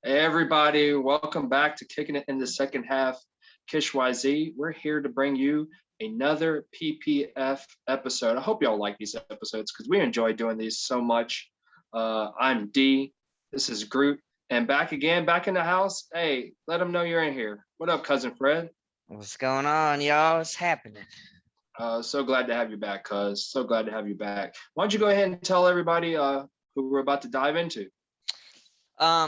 Hey everybody, welcome back to Kicking It in the Second Half. Kish YZ, we're here to bring you another PPF episode. I hope y'all like these episodes because we enjoy doing these so much. I'm D, this is Groot, and back again, back in the house. Hey, let them know you're in here. What up, cousin Fred? What's going on, y'all? What's happening? So glad to have you back, cuz. So glad to have you back. Why don't you go ahead and tell everybody who we're about to dive into?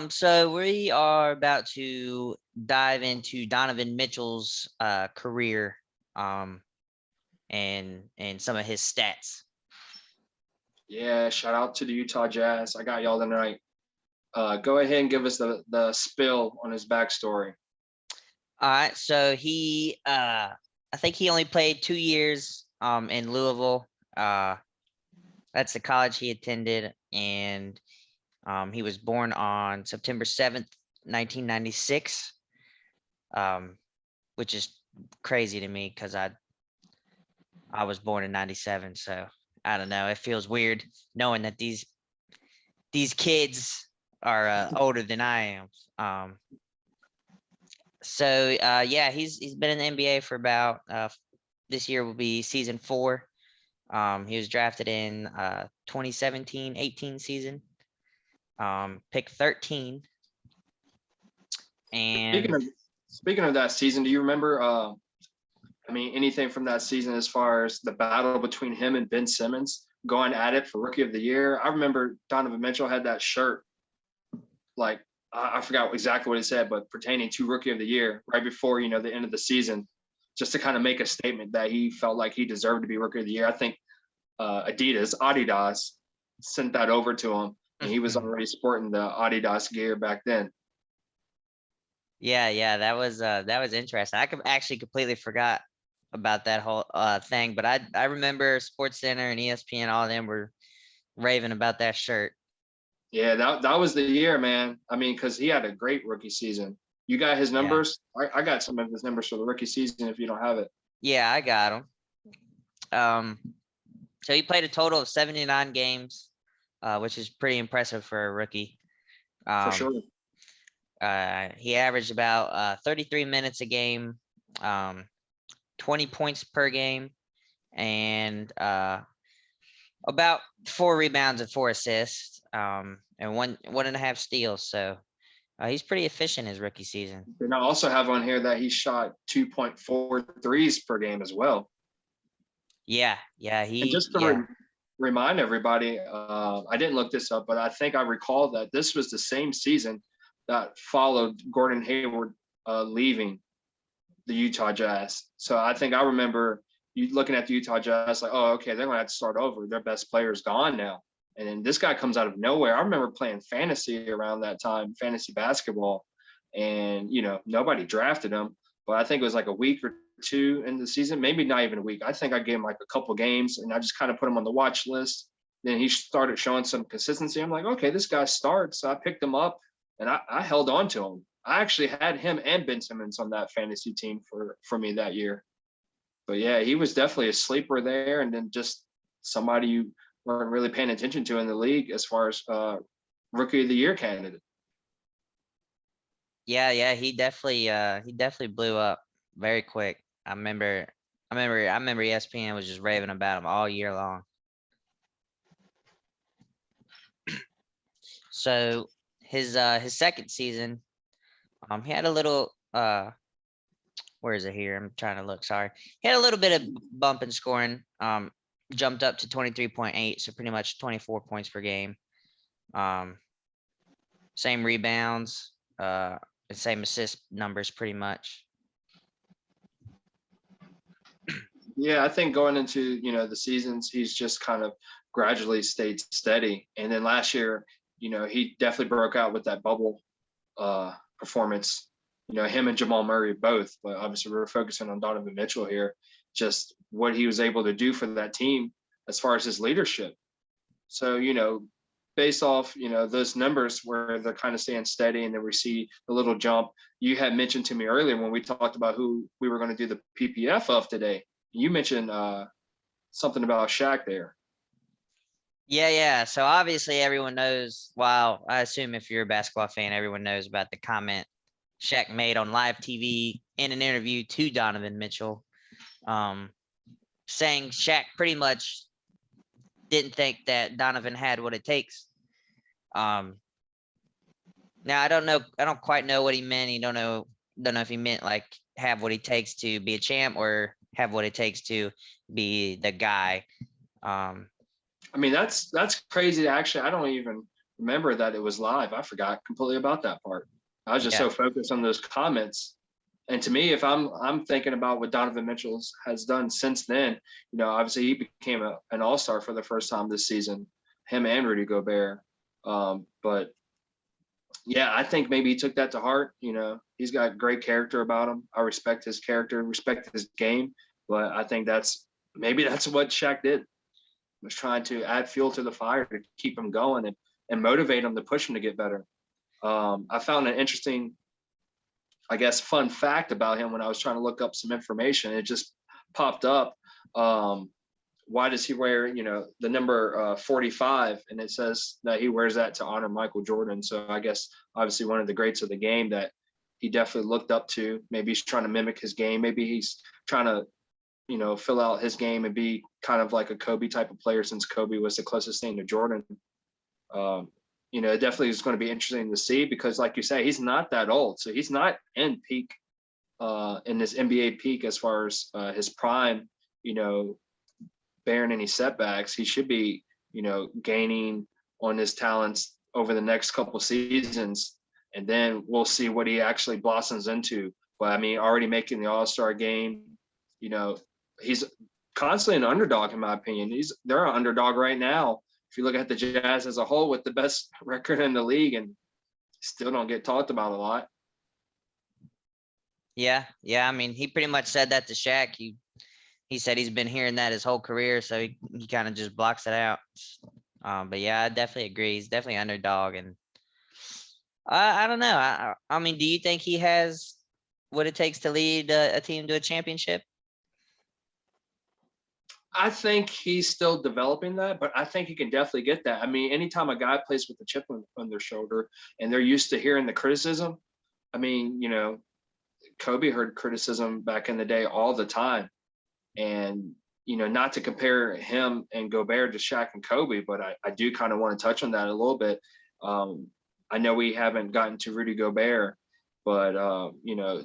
So we are about to dive into Donovan Mitchell's career, and some of his stats. Yeah, shout out to the Utah Jazz. I got y'all tonight. Go ahead and give us the spill on his backstory. All right, so I think he only played 2 years in Louisville. That's the college he attended, and he was born on September 7th, 1996, which is crazy to me because I was born in 97, so I don't know. It feels weird knowing that these kids are older than I am. So yeah, he's been in the NBA for about this year will be season 4. He was drafted in 2017-18 season. Pick 13. And speaking of that season, do you remember anything from that season as far as the battle between him and Ben Simmons going at it for Rookie of the Year? I remember Donovan Mitchell had that shirt, like I forgot exactly what it said, but pertaining to Rookie of the Year right before, the end of the season, just to kind of make a statement that he felt like he deserved to be Rookie of the Year. I think Adidas sent that over to him, and he was already sporting the Adidas gear back then. Yeah, that was interesting. I actually completely forgot about that whole thing, but I remember SportsCenter and ESPN, all of them were raving about that shirt. Yeah, that was the year, man. I mean, because he had a great rookie season. You got his numbers? Yeah. I got some of his numbers for the rookie season if you don't have it. Yeah, I got them. So he played a total of 79 games, which is pretty impressive for a rookie. For sure. He averaged about 33 minutes a game, 20 points per game, and about 4 rebounds and 4 assists, and one and a half steals. So he's pretty efficient his rookie season. And I also have on here that he shot 2.4 threes per game as well. Yeah. And just to remind everybody, I didn't look this up, but I think I recall that this was the same season that followed Gordon Hayward leaving the Utah Jazz. So I think I remember you looking at the Utah Jazz like, oh, okay, they're going to have to start over. Their best player's gone now. And then this guy comes out of nowhere. I remember playing fantasy around that time, fantasy basketball, and, nobody drafted him. But I think it was like a week or 2 in the season, maybe not even a week. I think I gave him like a couple games, and I just kind of put him on the watch list. Then he started showing some consistency. I'm like, okay, this guy starts. So I picked him up, and I held on to him. I actually had him and Ben Simmons on that fantasy team for me that year. But yeah, he was definitely a sleeper there, and then just somebody you weren't really paying attention to in the league as far as Rookie of the Year candidate. Yeah, he definitely blew up very quick. I remember ESPN was just raving about him all year long. So his second season, he had a little where is it here? I'm trying to look, sorry. He had a little bit of bump in scoring, jumped up to 23.8, so pretty much 24 points per game. Same rebounds, same assist numbers pretty much. Yeah, I think going into, the seasons, he's just kind of gradually stayed steady. And then last year, he definitely broke out with that bubble performance. Him and Jamal Murray both, but obviously we're focusing on Donovan Mitchell here, just what he was able to do for that team as far as his leadership. So, based off, those numbers where they're kind of staying steady and then we see a little jump. You had mentioned to me earlier when we talked about who we were going to do the PPF of today. You mentioned something about Shaq there. Yeah. So obviously everyone knows. Well, I assume if you're a basketball fan, everyone knows about the comment Shaq made on live TV in an interview to Donovan Mitchell, um, saying Shaq pretty much didn't think that Donovan had what it takes. Um, Now I don't know. I don't quite know what he meant. He don't know if he meant like have what he takes to be a champ or have what it takes to be the guy. Um, I mean, that's crazy. Actually, I don't even remember that it was live. I forgot completely about that part. I was just yeah, so focused on those comments. And to me, if I'm thinking about what Donovan Mitchell has done since then, obviously he became an all-star for the first time this season, him and Rudy Gobert. But yeah, I think maybe he took that to heart. He's got great character about him. I respect his character, respect his game. But I think maybe that's what Shaq did, was trying to add fuel to the fire to keep him going and motivate him to push him to get better. I found an interesting, I guess, fun fact about him when I was trying to look up some information. It just popped up. Why does he wear, the number 45? And it says that he wears that to honor Michael Jordan. So I guess obviously one of the greats of the game that he definitely looked up to. Maybe he's trying to mimic his game. Maybe he's trying to, fill out his game and be kind of like a Kobe type of player, since Kobe was the closest thing to Jordan. It definitely is going to be interesting to see because, like you say, he's not that old. So he's not in peak, in this NBA peak as far as his prime, bearing any setbacks. He should be, gaining on his talents over the next couple seasons. And then we'll see what he actually blossoms into. But I mean, already making the All-Star game, he's constantly an underdog, in my opinion. They're an underdog right now. If you look at the Jazz as a whole, with the best record in the league, and still don't get talked about a lot. yeah. I mean, he pretty much said that to Shaq. He said he's been hearing that his whole career, so he kind of just blocks it out. But yeah, I definitely agree. He's definitely underdog, and I don't know. I mean, do you think he has what it takes to lead a team to a championship? I think he's still developing that, but I think he can definitely get that. I mean, anytime a guy plays with a chip on their shoulder and they're used to hearing the criticism, I mean, Kobe heard criticism back in the day all the time. And, not to compare him and Gobert to Shaq and Kobe, but I do kind of want to touch on that a little bit. I know we haven't gotten to Rudy Gobert, but,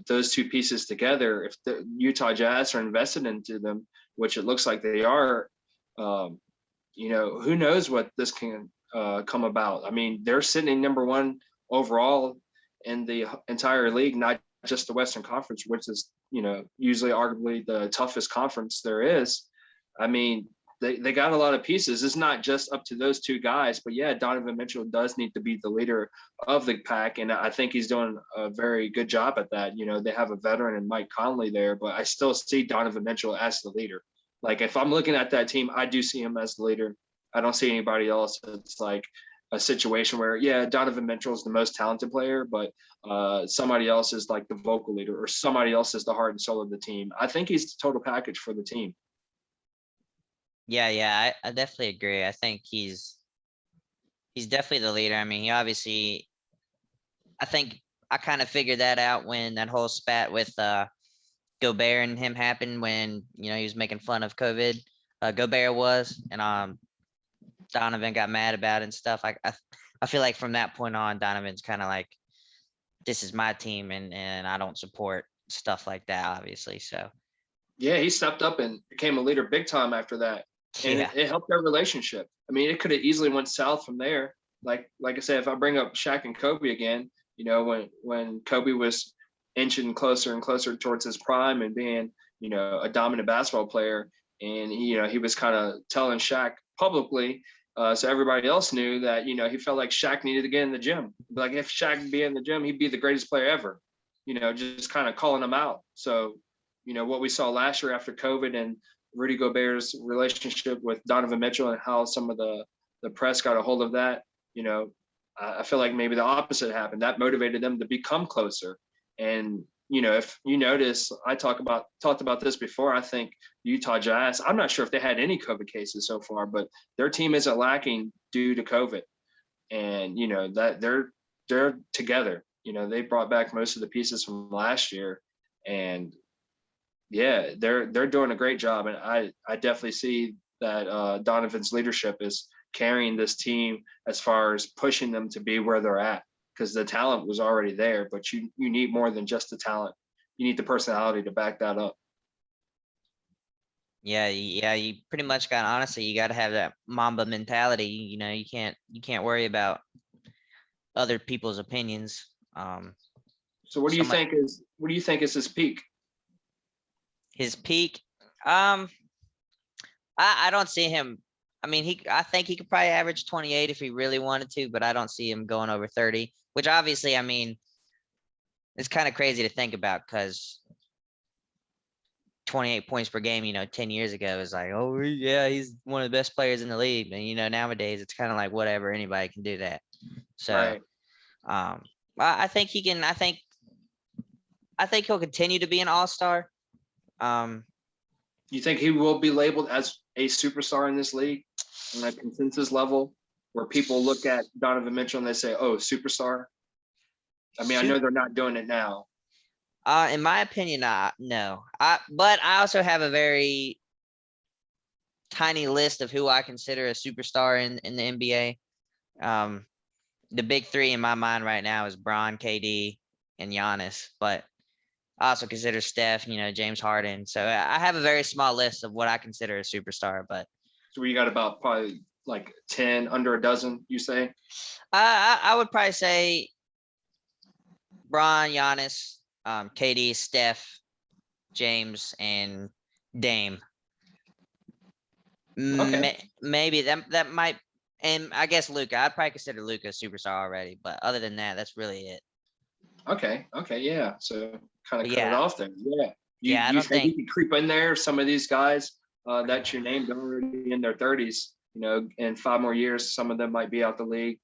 those two pieces together, if the Utahjazz are invested into them, which it looks like they are, who knows what this can come about. I mean, they're sitting number one overall in the entire league, not just the Western Conference, which is, usually arguably the toughest conference there is. I mean, they got a lot of pieces. It's not just up to those two guys, but yeah, Donovan Mitchell does need to be the leader of the pack. And I think he's doing a very good job at that. They have a veteran in Mike Conley there, but I still see Donovan Mitchell as the leader. Like, if I'm looking at that team, I do see him as the leader. I don't see anybody else. It's like a situation where, yeah, Donovan Mitchell is the most talented player, but somebody else is like the vocal leader, or somebody else is the heart and soul of the team. I think he's the total package for the team. Yeah, I definitely agree. I think he's definitely the leader. I mean, I think I kind of figured that out when that whole spat with Gobert and him happened, when he was making fun of COVID. Gobert was, and Donovan got mad about it and stuff. I feel like from that point on, Donovan's kind of like, this is my team, and I don't support stuff like that, obviously. So yeah, he stepped up and became a leader big time after that. And yeah, it helped their relationship. I mean, it could have easily went south from there. Like I said, if I bring up Shaq and Kobe again, when Kobe was inching closer and closer towards his prime and being, a dominant basketball player, and he was kind of telling Shaq publicly, so everybody else knew that, he felt like Shaq needed to get in the gym. Like, if Shaq could be in the gym, he'd be the greatest player ever. Just kind of calling him out. So, what we saw last year after COVID and Rudy Gobert's relationship with Donovan Mitchell and how some of the press got a hold of that, I feel like maybe the opposite happened. That motivated them to become closer. And, if you notice, I talked about this before. I think Utahjazz, I'm not sure if they had any COVID cases so far, but their team isn't lacking due to COVID. And, that they're together. They brought back most of the pieces from last year. And yeah, they're doing a great job. And I definitely see that Donovan's leadership is carrying this team as far as pushing them to be where they're at, because the talent was already there, but you need more than just the talent. You need the personality to back that up. Yeah, you pretty much got, honestly, you got to have that Mamba mentality. You can't worry about other people's opinions. So what do you think is his peak? His peak? I don't see him. I mean, I think he could probably average 28 if he really wanted to, but I don't see him going over 30, which obviously, I mean, it's kind of crazy to think about, because 28 points per game, 10 years ago is like, oh yeah, he's one of the best players in the league. And nowadays it's kind of like whatever, anybody can do that. So Right. I think he can. I think he'll continue to be an all-star. You think he will be labeled as a superstar in this league on a consensus level, where people look at Donovan Mitchell and they say, oh, superstar? I mean, I know they're not doing it now. In my opinion, no. But I also have a very tiny list of who I consider a superstar in the NBA. The big three in my mind right now is Bron, KD, and Giannis. But I also consider Steph, James Harden. So I have a very small list of what I consider a superstar. But so you got about probably like 10, under a dozen, you say? I would probably say Bron, Giannis, KD, Steph, James, and Dame. Okay. Maybe that might, and I guess Luka. I'd probably consider Luka a superstar already, but other than that, that's really it. Okay, yeah. So kind of cut it off then. Yeah. You think you could creep in there, some of these guys that you named already in their 30s, in 5 more years, some of them might be out the league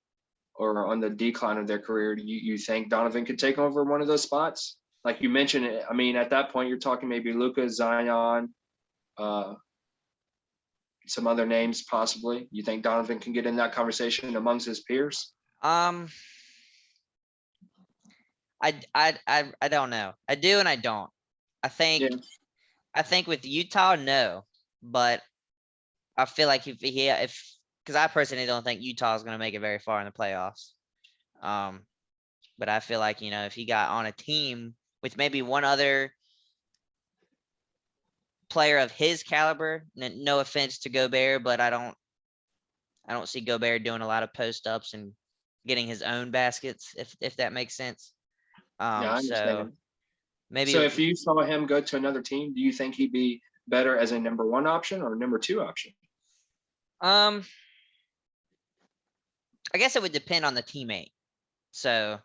or on the decline of their career. You think Donovan could take over one of those spots? Like you mentioned, I mean, at that point, you're talking maybe Luka, Zion, some other names possibly. You think Donovan can get in that conversation amongst his peers? I don't know. I do and I don't. I think with Utah, no, but I feel like if because I personally don't think Utah is going to make it very far in the playoffs. But I feel like, if he got on a team with maybe one other player of his caliber, no offense to Gobert, but I don't see Gobert doing a lot of post ups and getting his own baskets, if that makes sense. Yeah, I understand. Maybe. So if you saw him go to another team, do you think he'd be better as a number 1 option or number 2 option? I guess it would depend on the teammate. So,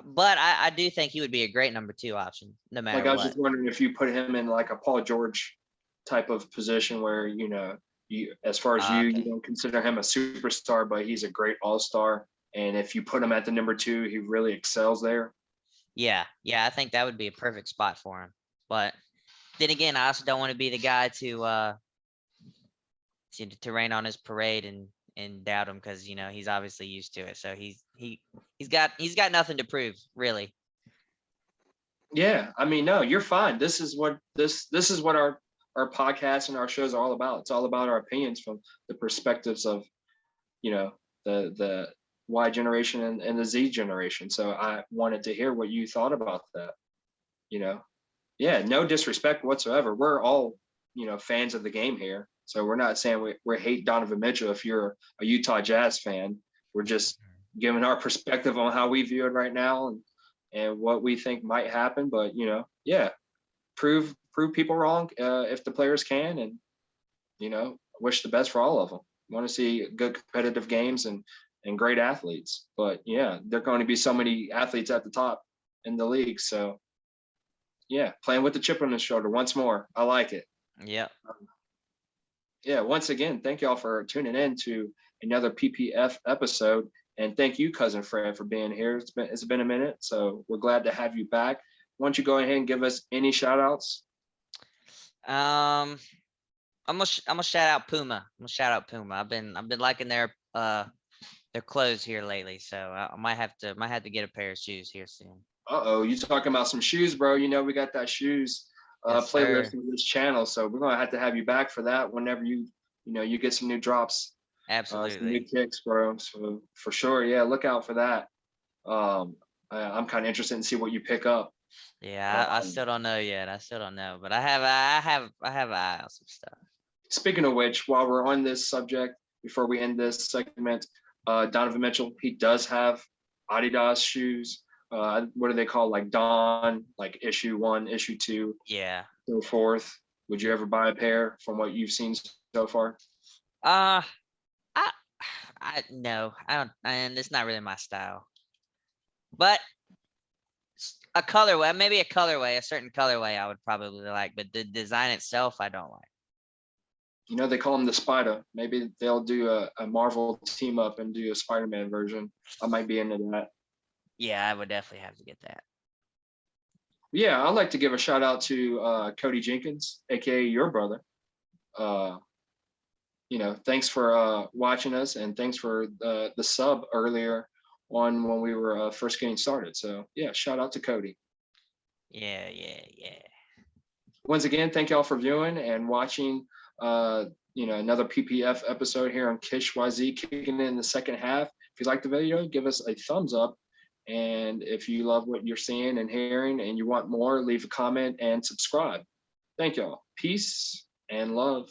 but I do think he would be a great number 2 option, no matter what. Like, I was just wondering if you put him in like a Paul George type of position where, as far as you don't consider him a superstar, but he's a great all-star. And if you put him at the number 2, he really excels there. Yeah. I think that would be a perfect spot for him. But then again, I also don't want to be the guy to rain on his parade and doubt him, because he's obviously used to it. So he's got nothing to prove, really. Yeah, I mean, no, you're fine. This is what our podcast and our shows are all about. It's all about our opinions from the perspectives of, the Y generation and the Z generation. So I wanted to hear what you thought about that. Yeah, no disrespect whatsoever. We're all, fans of the game here. So we're not saying we hate Donovan Mitchell if you're a Utahjazz fan. We're just giving our perspective on how we view it right now and what we think might happen. But, prove people wrong if the players can, and, wish the best for all of them. Want to see good competitive games and great athletes. But, yeah, there are going to be so many athletes at the top in the league. So, yeah, playing with the chip on the shoulder once more. I like it. Yeah. Yeah, once again, thank y'all for tuning in to another PPF episode. And thank you, Cousin Fred, for being here. It's been a minute, so we're glad to have you back. Why don't you go ahead and give us any shout outs? I'm gonna shout out Puma. I've been liking their clothes here lately, so I might have to get a pair of shoes here soon. Uh-oh, you talking about some shoes, bro. You know we got that shoes Yes, playlist sir. on this channel, so we're gonna have to have you back for that whenever you get some new drops, some new Absolutely. kicks, bro. So for sure, yeah, look out for that. I'm kind of interested in see what you pick up. Yeah, I Um, still don't know yet. I still don't know, but I have an eye on some stuff. Speaking of which, while we're on this subject, before we end this segment, Donovan Mitchell, he does have Adidas shoes. What do they call, like d.o.n, like issue 1, issue 2, Yeah. so forth? Would you ever buy a pair from what you've seen so far? Uh, I no, I don't, and it's not really my style. But a colorway, maybe a certain colorway I would probably like, but the design itself I don't like. They call him the Spider. Maybe they'll do a Marvel team up and do a Spider-Man version. I might be into that. Yeah, I would definitely have to get that. Yeah, I'd like to give a shout out to Cody Jenkins, aka your brother. Uh, thanks for watching us, and thanks for the sub earlier on when we were first getting started. So yeah, shout out to Cody. Yeah. Once again, thank y'all for viewing and watching. Another PPF episode here on Kish YZ, kicking in the second half. If you like the video, give us a thumbs up. And if you love what you're seeing and hearing and you want more, leave a comment and subscribe. Thank y'all. Peace and love.